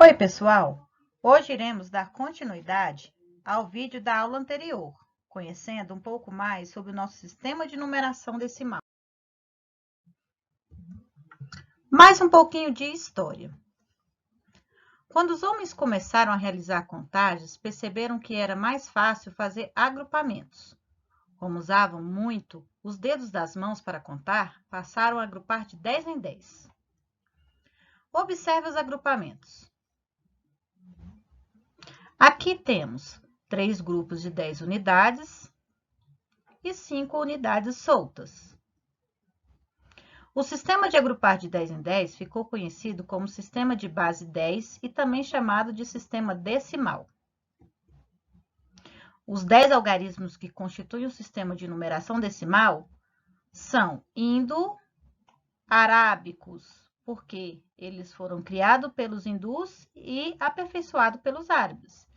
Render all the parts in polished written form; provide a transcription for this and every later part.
Oi, pessoal! Hoje iremos dar continuidade ao vídeo da aula anterior, conhecendo um pouco mais sobre o nosso sistema de numeração decimal. Mais um pouquinho de história. Quando os homens começaram a realizar contagens, perceberam que era mais fácil fazer agrupamentos. Como usavam muito os dedos das mãos para contar, passaram a agrupar de 10 em 10. Observe os agrupamentos. Aqui temos 3 grupos de 10 unidades e 5 unidades soltas. O sistema de agrupar de 10 em 10 ficou conhecido como sistema de base 10 e também chamado de sistema decimal. Os 10 algarismos que constituem o sistema de numeração decimal são indo-arábicos, porque eles foram criados pelos hindus e aperfeiçoados pelos árabes.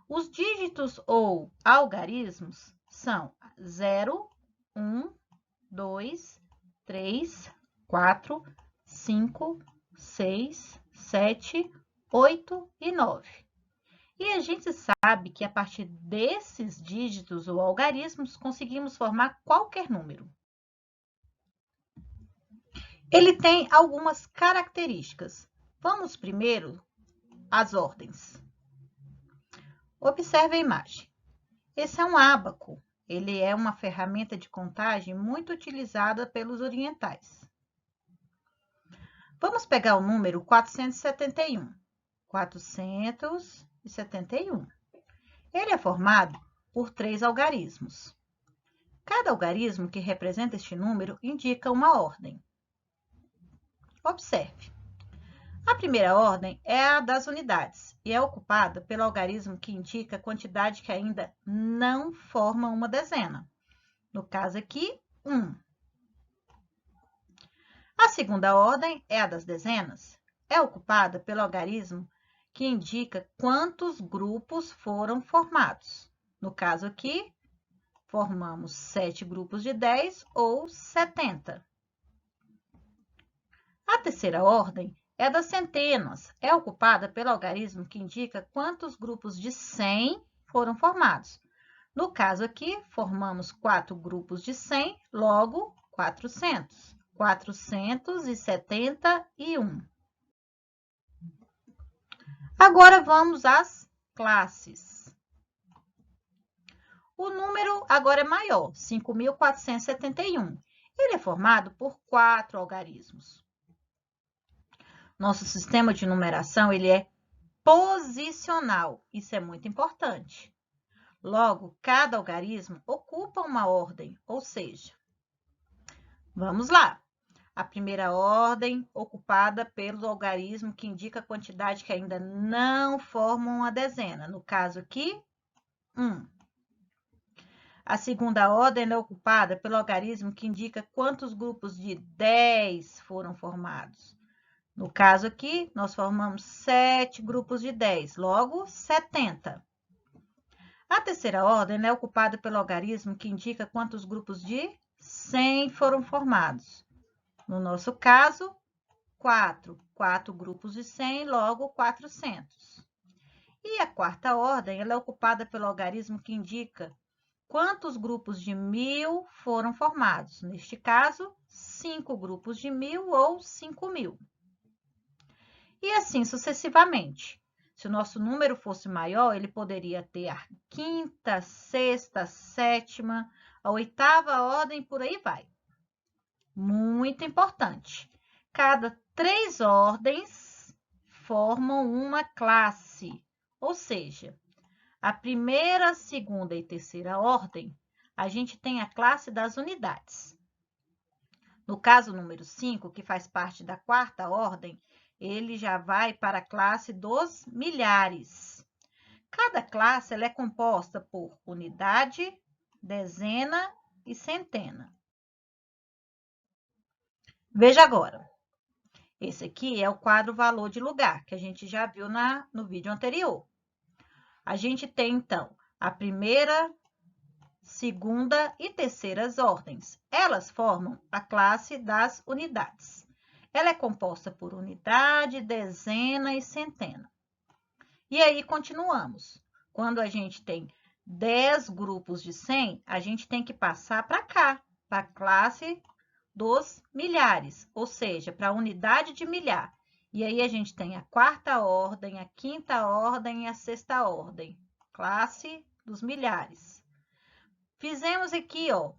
Os dígitos ou algarismos são 0, 1, 2, 3, 4, 5, 6, 7, 8 e 9. E a gente sabe que a partir desses dígitos ou algarismos conseguimos formar qualquer número. Ele tem algumas características. Vamos primeiro às ordens. Observe a imagem. Esse é um ábaco. Ele é uma ferramenta de contagem muito utilizada pelos orientais. Vamos pegar o número 471. 471. Ele é formado por 3 algarismos. Cada algarismo que representa este número indica uma ordem. Observe. A primeira ordem é a das unidades e é ocupada pelo algarismo que indica a quantidade que ainda não forma uma dezena. No caso aqui, 1. A segunda ordem é a das dezenas. É ocupada pelo algarismo que indica quantos grupos foram formados. No caso aqui, formamos 7 grupos de 10 ou 70. A terceira ordem é das centenas. É ocupada pelo algarismo que indica quantos grupos de 100 foram formados. No caso aqui, formamos 4 grupos de 100, logo 400. 471. Agora vamos às classes. O número agora é maior, 5.471. Ele é formado por 4 algarismos. Nosso sistema de numeração ele é posicional. Isso é muito importante. Logo, cada algarismo ocupa uma ordem, ou seja, vamos lá. A primeira ordem ocupada pelo algarismo que indica a quantidade que ainda não formam uma dezena. No caso aqui, 1. A segunda ordem é ocupada pelo algarismo que indica quantos grupos de 10 foram formados. No caso aqui, nós formamos 7 grupos de 10, logo 70. A terceira ordem é ocupada pelo algarismo que indica quantos grupos de 100 foram formados. No nosso caso, 4. 4 grupos de 100, logo 400. E a quarta ordem é ocupada pelo algarismo que indica quantos grupos de 1000 foram formados. Neste caso, 5 grupos de 1000 ou 5.000. E assim sucessivamente. Se o nosso número fosse maior, ele poderia ter a quinta, sexta, sétima, a oitava ordem, por aí vai. Muito importante. Cada 3 ordens formam uma classe, ou seja, a primeira, segunda e terceira ordem, a gente tem a classe das unidades. No caso número 5, que faz parte da quarta ordem, ele já vai para a classe dos milhares. Cada classe ela é composta por unidade, dezena e centena. Veja agora. Esse aqui é o quadro valor de lugar, que a gente já viu no vídeo anterior. A gente tem, então, a primeira, segunda e terceiras ordens. Elas formam a classe das unidades. Ela é composta por unidade, dezena e centena. E aí, continuamos. Quando a gente tem 10 grupos de 100, a gente tem que passar para cá, para a classe dos milhares, ou seja, para a unidade de milhar. E aí, a gente tem a quarta ordem, a quinta ordem e a sexta ordem. Classe dos milhares. Fizemos aqui, ó,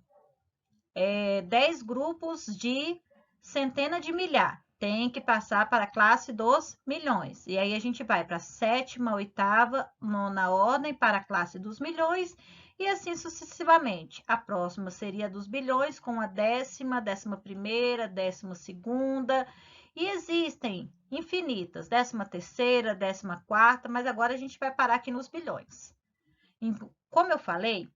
10 grupos de centena de milhar. Tem que passar para a classe dos milhões. E aí, a gente vai para a sétima, oitava, nona ordem para a classe dos milhões e assim sucessivamente. A próxima seria dos bilhões com a décima, 11ª, 12ª. E existem infinitas, 13ª, 14ª, mas agora a gente vai parar aqui nos bilhões. Como eu falei,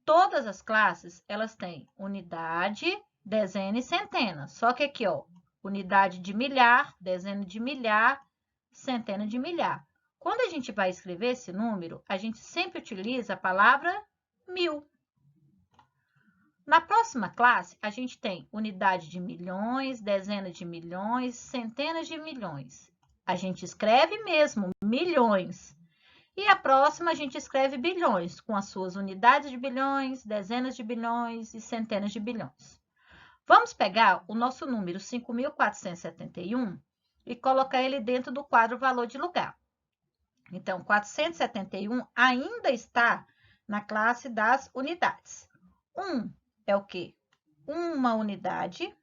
todas as classes, elas têm unidade, dezena e centena. Só que aqui, ó, unidade de milhar, dezena de milhar, centena de milhar. Quando a gente vai escrever esse número, a gente sempre utiliza a palavra 1000. Na próxima classe, a gente tem unidade de milhões, dezena de milhões, centenas de milhões. A gente escreve mesmo milhões. E a próxima a gente escreve bilhões, com as suas unidades de bilhões, dezenas de bilhões e centenas de bilhões. Vamos pegar o nosso número 5.471 e colocar ele dentro do quadro valor de lugar. Então, 471 ainda está na classe das unidades. 1 é o quê? Uma unidade.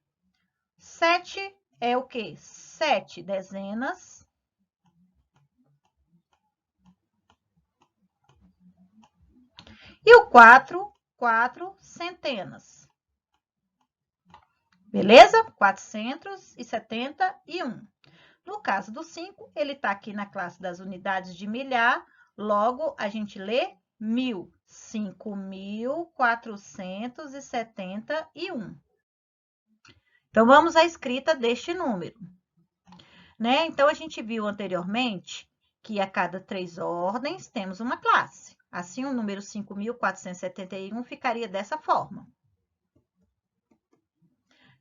7 é o quê? 7 dezenas. E o 4, 4 centenas. Beleza? 471. No caso do 5, ele está aqui na classe das unidades de milhar, logo a gente lê 1000. 5.471. Então, vamos à escrita deste número. Né? Então, a gente viu anteriormente que a cada 3 ordens temos uma classe. Assim, o número 5.471 ficaria dessa forma.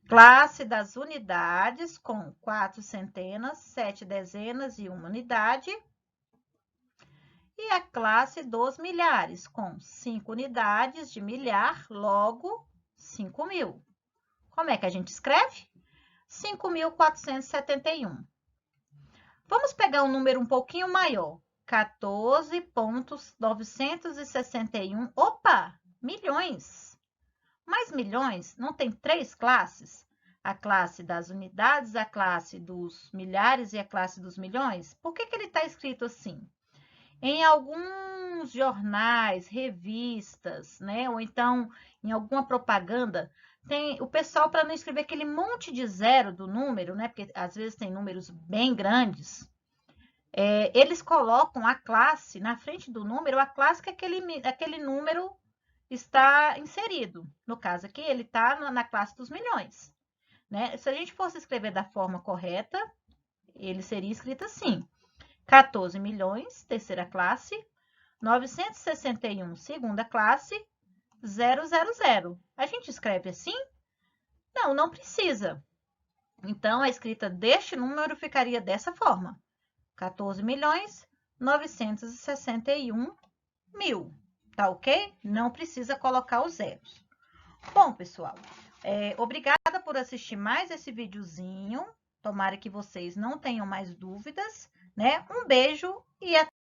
Classe das unidades com 4 centenas, 7 dezenas e 1 unidade. E a classe dos milhares com 5 unidades de milhar, logo 5.000. Como é que a gente escreve? 5.471. Vamos pegar um número um pouquinho maior. 14.961. Opa! Milhões. Mas milhões não tem 3 classes? A classe das unidades, a classe dos milhares e a classe dos milhões? Por que ele está escrito assim? Em alguns jornais, revistas, né? Ou então em alguma propaganda, tem o pessoal, para não escrever aquele monte de zero do número, né? Porque às vezes tem números bem grandes. Eles colocam a classe na frente do número, a classe que aquele número está inserido. No caso aqui, ele está na classe dos milhões. Né? Se a gente fosse escrever da forma correta, ele seria escrito assim: 14 milhões, terceira classe, 961, segunda classe, 000. A gente escreve assim? Não, não precisa. Então, a escrita deste número ficaria dessa forma: 14.961.000. Tá ok? Não precisa colocar os zeros. Bom, pessoal, obrigada por assistir mais esse videozinho. Tomara que vocês não tenham mais dúvidas, né? Um beijo e até